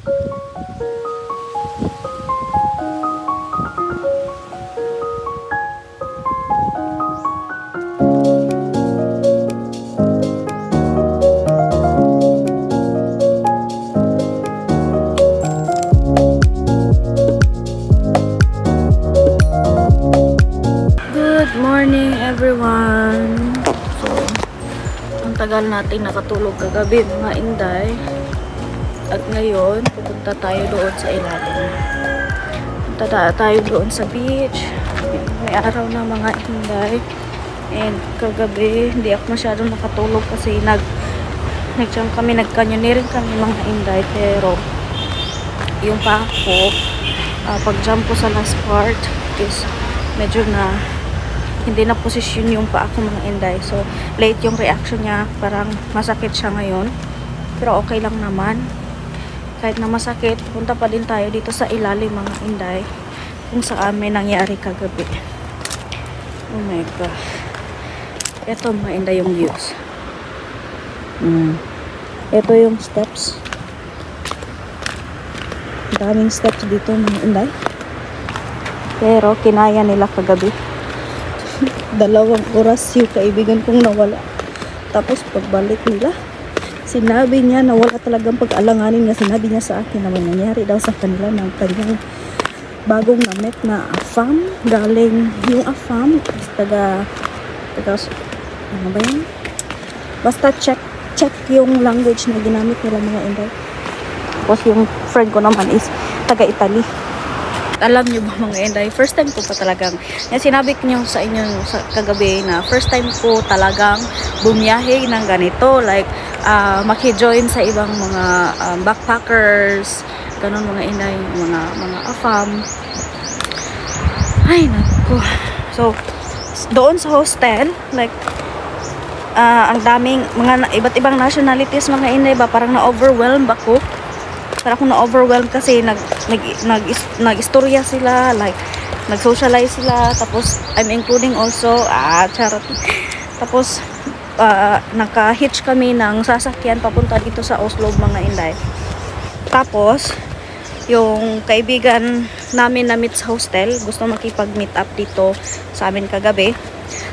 Good morning everyone. So, ang tagal natin nakatulog kagabi mga Inday. At ngayon, pupunta tayo doon sa ilalim. Punta tayo doon sa beach. May araw na mga Inday. And kagabi, hindi ako masyadong nakatulog kasi nag-jump kami, nag-canyoneering kami mga Inday. Pero, yung pa ako, pag-jump ko sa last part is medyo na hindi na posisyon yung paa ko mga Inday. So, late yung reaction niya. Parang masakit siya ngayon. Pero okay lang naman. Kahit na masakit, punta pa din tayo dito sa ilalim mga Inday. Kung saan may nangyari kagabi. Oh my God. Ito mga Inday yung views. Ito yung steps. Daming steps dito mga Inday. Pero kinaya nila kagabi. 2 oras yung kaibigan kong nawala. Tapos pagbalik nila, sinabi niya na wala talagang pag-alanganin niya. Sinabi niya sa akin na may nangyari daw sa kanila ng kanyang bagong namit na afam. Galing yung afam is taga ano ba yun? Basta check yung language na ginamit nila mga Inday. Tapos yung friend ko naman is taga Italy. Alam nyo ba mga Inday, first time ko pa talagang, sinabi ko nyo sa inyo sa kagabi na first time ko talagang bumiyahe ng ganito, like maki-join sa ibang mga backpackers, ganun mga Inday, mga afam. Ay naku. So doon sa hostel, like ang daming mga iba't ibang nationalities mga Inday ba, parang na-overwhelm ako. Para akong na-overwhelmed kasi nag-istorya sila, like nag-socialize sila, tapos I'm including also charot. Tapos naka-hitch kami ng sasakyan papunta dito sa Oslo mga Inday. Tapos yung kaibigan namin na meet sa hostel gusto makipag-meet up dito sa amin kagabi.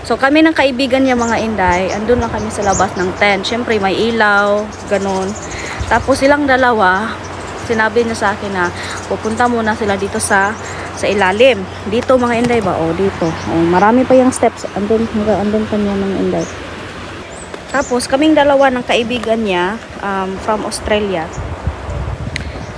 So kami ng kaibigan niya mga Inday, andun lang kami sa labas ng tent. Syempre may ilaw, ganun. Tapos silang dalawa, sinabi niya sa akin na pupunta muna sila dito sa ilalim. Dito mga Inday ba? O dito. Marami pa yung steps. Andun pa niya mga Inday. Tapos kaming dalawa ng kaibigan niya from Australia.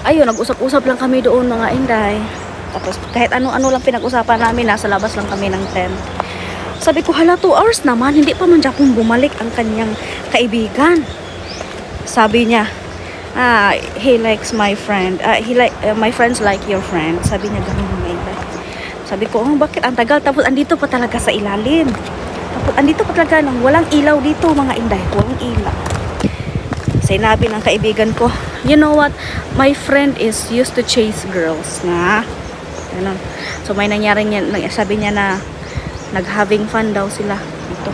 Ayun, nag-usap-usap lang kami doon mga Inday. Tapos kahit ano-ano lang pinag-usapan namin, nasa labas lang kami ng tent. Sabi ko, hala 2 hours naman, hindi pa man Japon bumalik ang kanyang kaibigan. Sabi niya, he likes my friend. My friends like your friend. Sabi niya ganun mga Inday. Sabi ko, bakit ang tagal? Tapos andito pa talaga sa ilalim. Tapos andito pa talaga nang walang ilaw dito mga Inday. Walang ilaw. Sinabi ng kaibigan ko, you know what? My friend is used to chase girls. Ganun. So may nangyari niya, sabi niya na nag-having fun daw sila dito.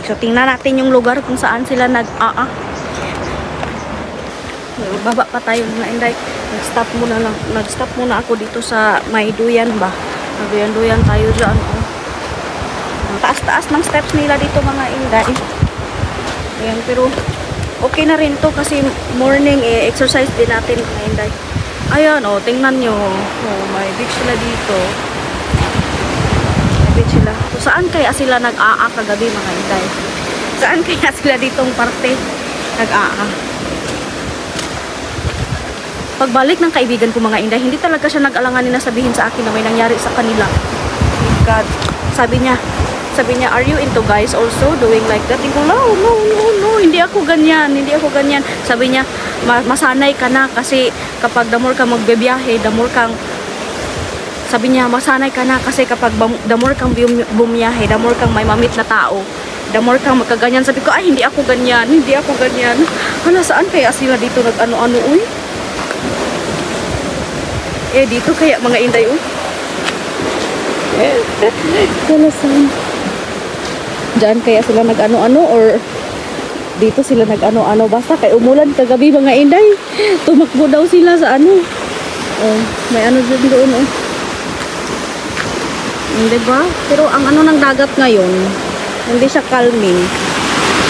So tingnan natin yung lugar kung saan sila baba pa tayo mga Inday. Nag-stop muna ako dito sa may duyan ba. Duyan tayo dyan. Ang taas-taas ng steps nila dito mga Inday. Ayan, pero okay na rin to kasi morning exercise din natin mga Inday. Ayan tingnan nyo. May beach sila dito. May beach sila. So saan kaya sila nag-aa kagabi mga Inday? Saan kaya sila ditong parte nag-aa? Pagbalik ng kaibigan ko mga Inday, hindi talaga siya nag-alanganin na sabihin sa akin na may nangyari sa kanila. Oh God. Sabi niya, are you into guys also doing like that? Hindi ko, no, hindi ako ganyan. Sabi niya, masanay ka na kasi kapag damor ka magbebiyahe, sabi niya, masanay ka na kasi kapag damor kang bumiyahe, damor kang may mamit na tao, damor kang magkaganyan. Sabi ko, ay, hindi ako ganyan. Hala, saan kaya sila dito nag-ano-ano, uy? Dito kaya mga Inday, uy. Hala, saan? Diyan kaya sila nag-ano-ano or dito sila nag-ano-ano. Basta kay umulan kagabi mga inday. Tumakbo daw sila sa ano. Oh, may ano din doon oh. Hindi ba? Pero ang ano ng dagat ngayon, hindi siya calming.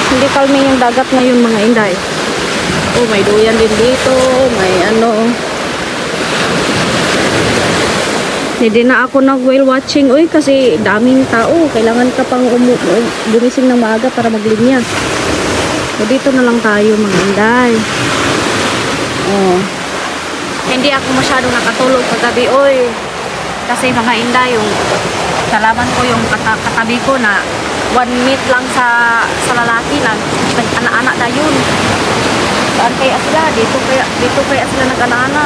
Hindi calming yung dagat ngayon mga inday. Oh, may duyan din dito. May ano. Hindi na ako nag-whale watching. Uy, kasi daming tao. Kailangan ka pang gumising ng maaga para maglinya. So, dito na lang tayo mga inday. Oh. Hindi ako masyadong nakatulog kagabi, oy. Kasi mga inday, yung kalaban ko yung katabi ko na 1 meet lang sa lalaki na nag-ana-ana na yun. Saan kaya sila? Dito kaya sila nag-ana-ana.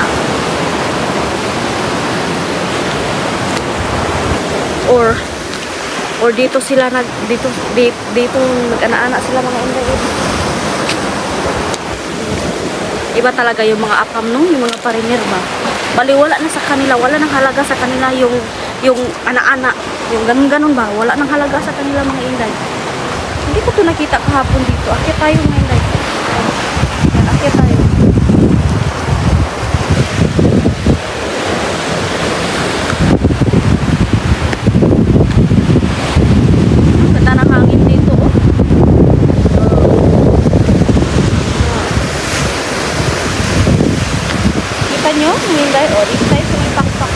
Or dito sila dito nag-ana-ana sila mga inday. Iba talaga yung mga apam no, yung mga pariner ba. Bali wala na sa kanila, wala nang halaga sa kanila yung ana-ana, yung ganun ba, wala nang halaga sa kanila mga inday. Hindi ko to nakita kahapon dito. Akyat tayo mga inday. Akyat tayo. Ganda ng hangin dito oh. Kita nyo, mga inday, o dito tayo sa may pakpak.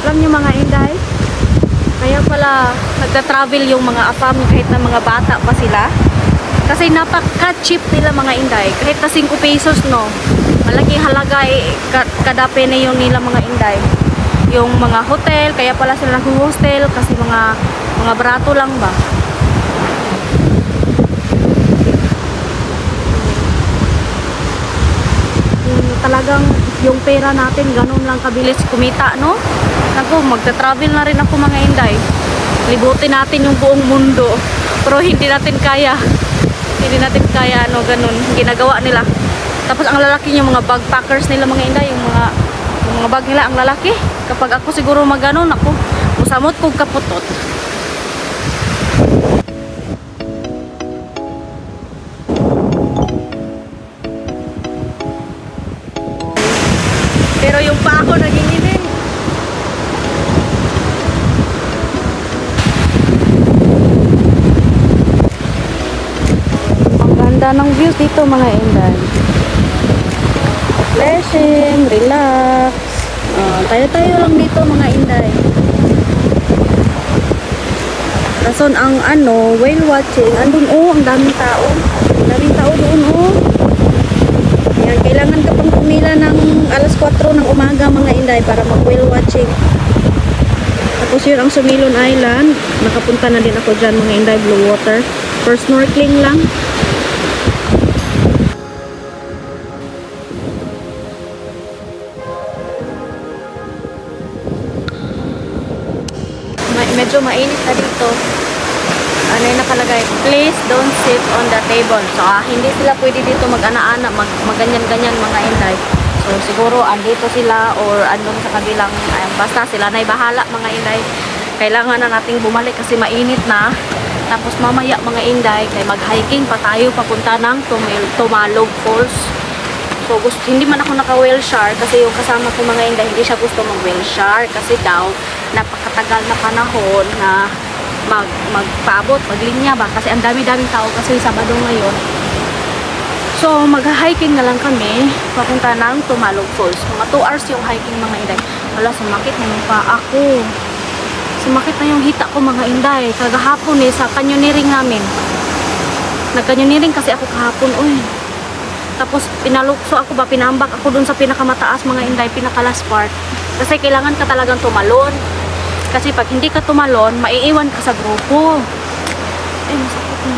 Alam nyo mga inday, kaya pala nagta-travel yung mga afam kahit na mga bata pa sila. Kasi napaka-cheap nila mga inday. Kahit na 5 pesos no, malaking halaga kada pene yung nila mga inday. Yung mga hotel, kaya pala sila nag-hostel kasi mga barato lang ba. Talagang yung pera natin ganun lang kabilis kumita no. Ako magta-travel na rin ako mga inday, libutin natin yung buong mundo, pero hindi natin kaya ano ganun ginagawa nila. Tapos ang lalaki yung mga backpackers nila mga inday, yung mga bag nila ang lalaki. Kapag ako siguro maganon ako musamot kong kaputot. Pero yung pa ako naginginig. Ang ganda ng views dito mga inday. Refreshing, relax. Tayo-tayo lang dito mga inday. Rason ang ano, whale watching. Andun oh, ang daming tao. Ang daming tao doon oh. Ayan, kailangan ka pang pumila ng alas 4 ng umaga mga inday para mag-whale watching. Tapos yun ang Sumilon Island. Nakapunta na din ako dyan mga inday, blue water. For snorkeling lang. Medyo mainit na dito. Ano yung nakalagay? Please don't sit on the table. So, hindi sila pwede dito mag-ana-ana, mag-ganyan-ganyan mga inday. So, siguro andito sila or andun sa kabilang, basta sila na'y bahala mga inday. Kailangan na nating bumalik kasi mainit na. Tapos mamaya mga inday, kay mag-hiking pa tayo papunta ng Tumalog Falls. So, hindi man ako naka-whale shark kasi yung kasama ko mga inday, hindi siya gusto mag-whale shark kasi daw, napakatagal na panahon na magpaabot, maglinya ba kasi ang dami-daming tao kasi Sabado ngayon. So mag-hiking na lang kami papunta ng Tumalog Falls. Mga 2 hours yung hiking mga inday. Wala, sumakit na yung paa ko. Sumakit na yung hita ko mga inday. Kagahapon sa canyoneering namin. Nag-canyoneering kasi ako kahapon. Uy. Tapos pinalukso ako ba, pinambak ako dun sa pinakamataas mga inday, pinaka-last part. Kasi kailangan ka talagang tumalon. Kasi pag hindi ka tumalon, maiiwan ka sa grupo. Masakit na.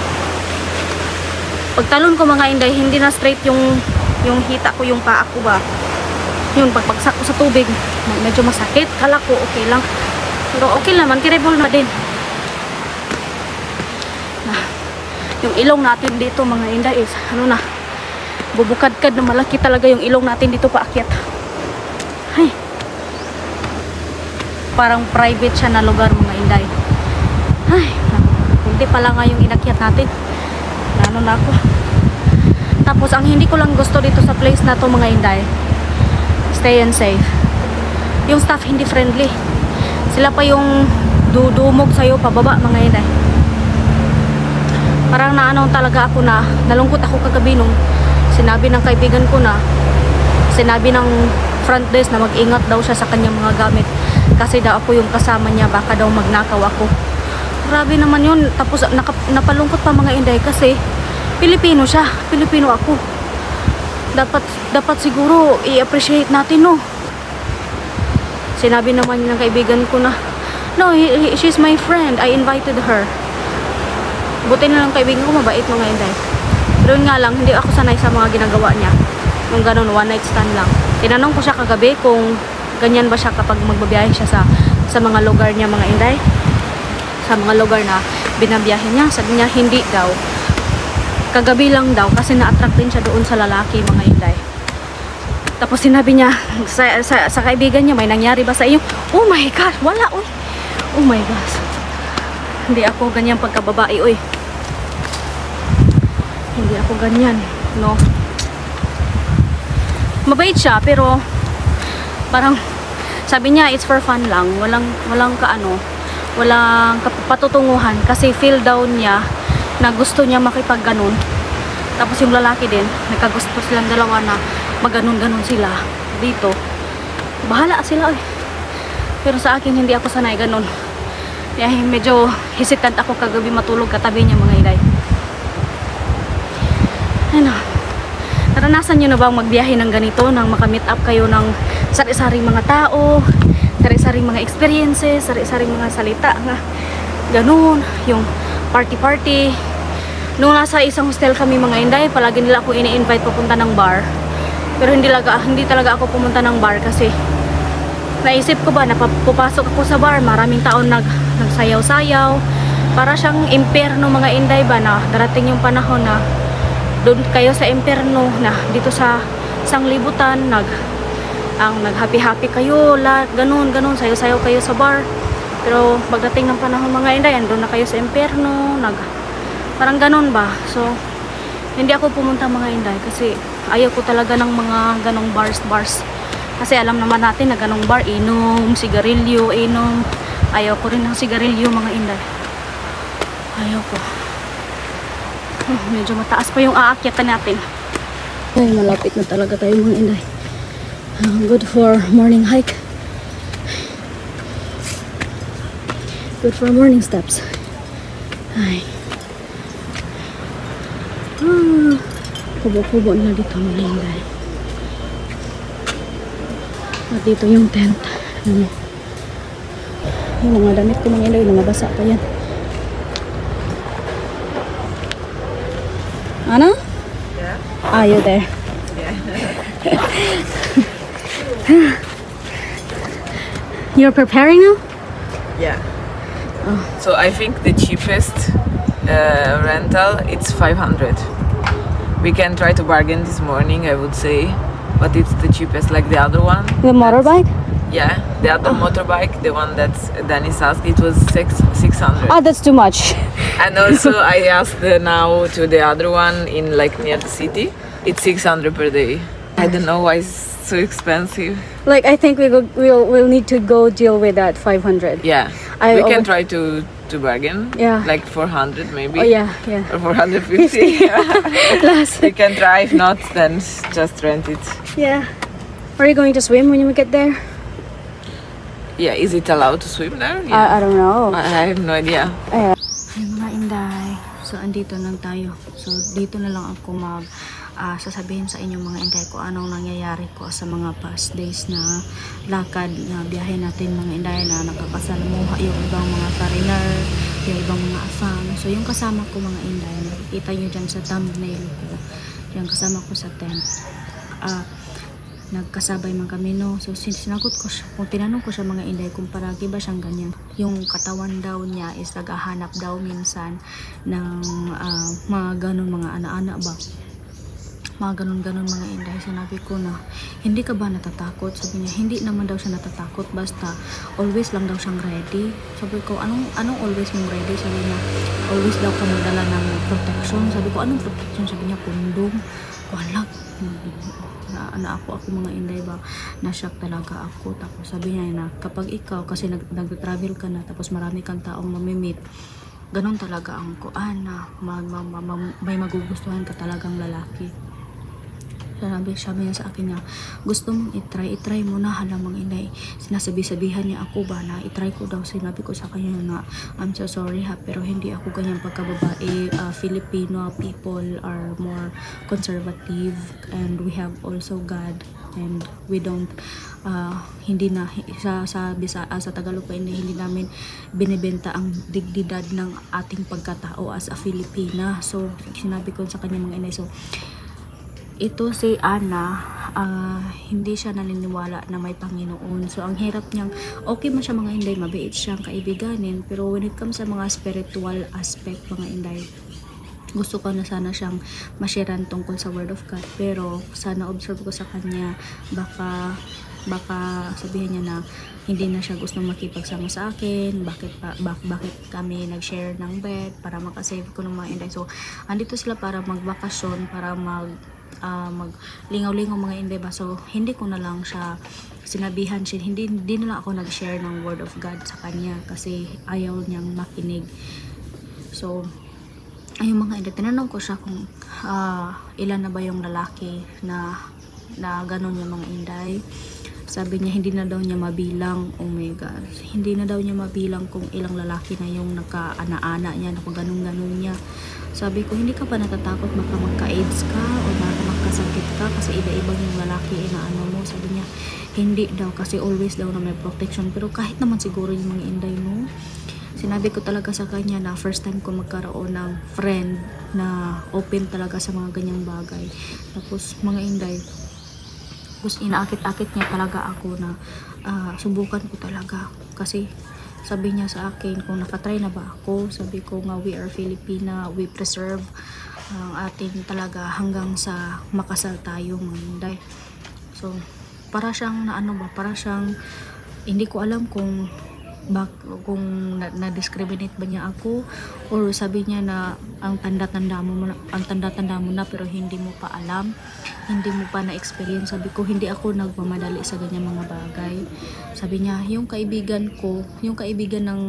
Pagtalon ko mga inday, hindi na straight yung hita ko, yung paa ko ba. Yun, pagpagsak ko sa tubig, medyo masakit. Kala ko, okay lang. Pero okay naman, kirable na din. Yung ilong natin dito mga inday is, ano na, bubukad-kad na malaki talaga yung ilong natin dito paakyat. Ay. parang private siya na lugar mga inday. Ay, hindi pala nga yung inakyat natin. Ano na ako. Tapos ang hindi ko lang gusto dito sa place na to mga inday, stay and safe. Yung staff hindi friendly. Sila pa yung dudumog sa'yo pababa mga inday. Parang naano talaga ako na nalungkot ako kagabi nung sinabi ng kaibigan ko na sinabi ng front desk na mag-ingat daw siya sa kanyang mga gamit kasi daw ako yung kasama niya, baka daw magnakaw ako. Grabe naman yun. Tapos napalungkot pa mga inday kasi Pilipino siya, Pilipino ako. Dapat siguro i-appreciate natin, no. Sinabi naman ng kaibigan ko na no, she's my friend, I invited her. Buti na lang kaibigan ko, mabait mga inday. Pero yun nga lang, hindi ako sanay sa mga ginagawa niya. Nung ganun, one night stand lang. Tinanong ko siya kagabi kung ganyan ba siya kapag magbabiyahe siya sa mga lugar niya mga inday. Sa mga lugar na binabiyahe niya. Sabi niya, hindi daw. Kagabi lang daw kasi na-attract din siya doon sa lalaki mga inday. Tapos sinabi niya sa kaibigan niya, may nangyari ba sa iyo? Oh my gosh, wala oy. Oh my gosh. Hindi ako ganyan pagkababae oy. Hindi ako ganyan, no. Mabait siya pero parang sabi niya it's for fun lang, walang patutunguhan kasi feel down niya na gusto niya makipagganon. Tapos yung lalaki din, nagkagusto silang dalawa na maganon-ganon sila dito. Bahala sila eh. Pero sa akin hindi ako sanay ganon. Kaya medyo hesitant ako kagabi matulog katabi niya mga inday. Ano? Naranasan nyo na bang magbiyahe ng ganito nang makamit up kayo ng sari-saring mga tao, sari-saring mga experiences, sari-saring mga salita nga ganun, yung party-party. Nung nasa isang hostel kami mga inday, palagi nila ako ini-invite papunta ng bar. Pero hindi talaga ako pumunta ng bar kasi naisip ko ba na pupasok ako sa bar, maraming taon nagsayaw-sayaw. Para siyang impyerno mga inday ba na darating yung panahon na doon kayo sa impyerno na dito sa sanglibutan nag-happy-happy kayo, ganun, sayaw-sayaw kayo sa bar. Pero pagdating ng panahon mga inday, andun na kayo sa impyerno, parang ganun ba. So, hindi ako pumunta mga inday kasi ayaw ko talaga ng mga ganong bars. Kasi alam naman natin na ganong bar, inom, sigarilyo, inom. Ayaw ko rin ng sigarilyo mga inday. Ayaw ko. Medyo mataas pa yung aakyatan natin. Ay, malapit na talaga tayo mga inday. Good for morning hike. Good for morning steps. Ay. Kubo-kubo na dito mga inday. At dito yung tent. Yung mga damit ko mga inday, mga basa pa yan. Anna? Yeah. Are you there? Yeah. You're preparing now? Yeah. Oh. So I think the cheapest rental it's 500. We can try to bargain this morning, I would say, but it's the cheapest. Like the other one. The motorbike? Yeah, the other motorbike, the one that Dennis asked, it was 600. Oh, that's too much. And also I asked now to the other one in like near the city. It's 600 per day. I don't know why it's so expensive. Like I think we'll need to go deal with that 500. Yeah, we can try to bargain. Yeah, like 400 maybe. Oh yeah. Or 450. We can try. If not, then just rent it. Yeah. Are you going to swim when you get there? Yeah, is it allowed to swim there? Yeah. I don't know. I have no idea. Ay mga inday, so andito lang tayo. So dito na lang ako sasabihin sa inyo mga inday ko anong nangyayari ko sa mga past days na lakad na biyahe natin mga inday na nakakasalamuha yung ibang mga foreigner, yung ibang mga asang. So yung kasama ko mga inday, nakikita nyo dyan sa thumbnail ko, yung kasama ko sa tent. Nagkasabay man kami no. So sinagot ko siya, kung tinanong ko siya mga inday kung paragi ba siyang ganyan, yung katawan daw niya is naghahanap daw minsan ng mga ganun mga ana-ana ba. mga ganun-ganun mga inday. Sinabi ko na, hindi ka ba natatakot? Sabi niya, hindi naman daw siya natatakot, basta always lang daw siyang ready. Sabi ko, anong always mong ready? Sabi niya, always daw ka magdala ng protection. Sabi ko, anong protection? Sabi niya, kondom. Wala, na ako mga inday ba, na-shock talaga ako. Tapos sabi niya na, kapag ikaw, kasi nag-travel ka na, tapos marami kang taong mamimit, ganun talaga ang kuan na may magugustuhan ka talagang lalaki. Sabi niya sa akin niya, gusto mong itry mo na, halamang inay. Sinasabi-sabihan niya ako ba na itry ko daw. Sinabi ko sa kanya na, I'm so sorry ha, pero hindi ako ganyan pagkababae. Filipino people are more conservative and we have also God, and we don't hindi na sa Tagalog pa hindi namin binibenta ang dignidad ng ating pagkatao as a Filipina. So sinabi ko sa kanya mga inay, so ito si Ana, hindi siya naniniwala na may Panginoon. So ang hirap niyang, okay man siya mga inday, mabait siyang kaibiganin, pero when it comes sa mga spiritual aspect mga inday, gusto ko na sana siyang masharean tungkol sa Word of God. Pero sana observe ko sa kanya, baka sabihin niya na hindi na siya gusto makipagsama sa akin, bakit kami nag-share ng bed para makasave ko ng mga inday. So andito sila para magbakasyon, para maglingaw-lingaw mga inday ba. So hindi ko na lang siya sinabihan siya, hindi na lang ako nag-share ng Word of God sa kanya kasi ayaw niyang makinig. So ayun mga inday, tinanong ko siya kung ilan na ba yung lalaki na ganun yung mga inday. Sabi niya hindi na daw niya mabilang. Oh my God, hindi na daw niya mabilang kung ilang lalaki na yung naka-ana-ana niya, naka-ganun-ganun niya. Sabi ko, hindi ka pa natatakot baka magka-AIDS ka o baka magkasakit ka kasi iba-ibang yung lalaki inaano mo? Sabi niya, hindi daw kasi always daw na may protection. Pero kahit naman siguro yung mga inday mo, sinabi ko talaga sa kanya na first time ko magkaroon ng friend na open talaga sa mga ganyang bagay. Tapos mga inday, gusto inaakit-akit niya talaga ako na subukan ko talaga. Kasi sabi niya sa akin kung nakatry na ba ako. Sabi ko nga, we are Filipina, we preserve ang atin talaga hanggang sa makasal tayo mga inday. So para siyang para siyang hindi ko alam kung na-discriminate ba niya ako, or sabi niya na ang tanda-tanda mo na pero hindi mo pa alam, hindi mo pa na-experience. Sabi ko, hindi ako nagmamadali sa ganyan mga bagay. Sabi niya, yung kaibigan ng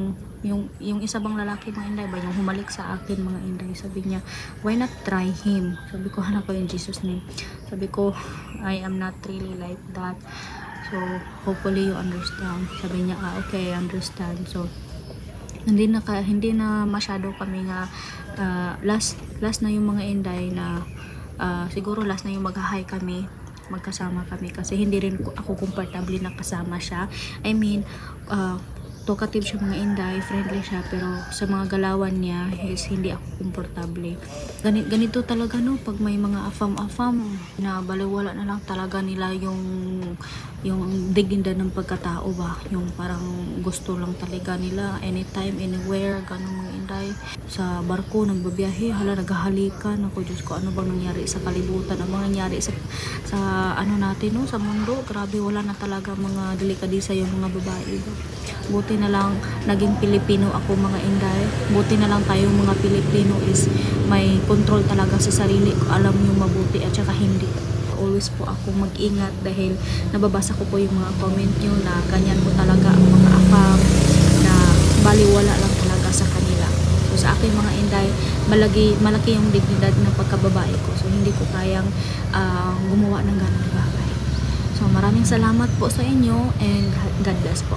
yung isa bang lalaki mga inday ba, yung humalik sa akin mga inday, sabi niya, why not try him? Sabi ko, hanap ko in Jesus name. Sabi ko, I am not really like that. So, hopefully you understand. Sabi niya, okay, I understand. So, hindi na masyado kami nga last na yung mga inday na siguro last na yung maghahay kami, magkasama kami kasi hindi rin ako comfortable na kasama siya. I mean, talkative siya mga inday, friendly siya, pero sa mga galawan niya is hindi ako komportable. Ganito talaga no, pag may mga afam na baliwala na lang talaga nila yung dignidad ng pagkatao ba, yung parang gusto lang talaga nila anytime, anywhere, ganun mga inday. Sa barko, nagbabiyahe, naghahalikan ako, Diyos ko, ano bang nangyari sa kalibutan, ano bang nangyari sa ano natin no, sa mundo. Grabe, wala na talaga mga delikadisa yung mga babae ba. Buti na lang naging Pilipino ako mga inday. Buti na lang tayo mga Pilipino is may control talaga sa sarili, alam yung mabuti at saka hindi. Always po ako mag-ingat dahil nababasa ko po yung mga comment nyo na ganyan po talaga ang mga afam, na baliwala lang talaga sa kanila. So sa akin mga inday, malaki yung dignidad ng pagkababae ko. So hindi ko kayang gumawa ng ganang bagay. So maraming salamat po sa inyo and God bless po.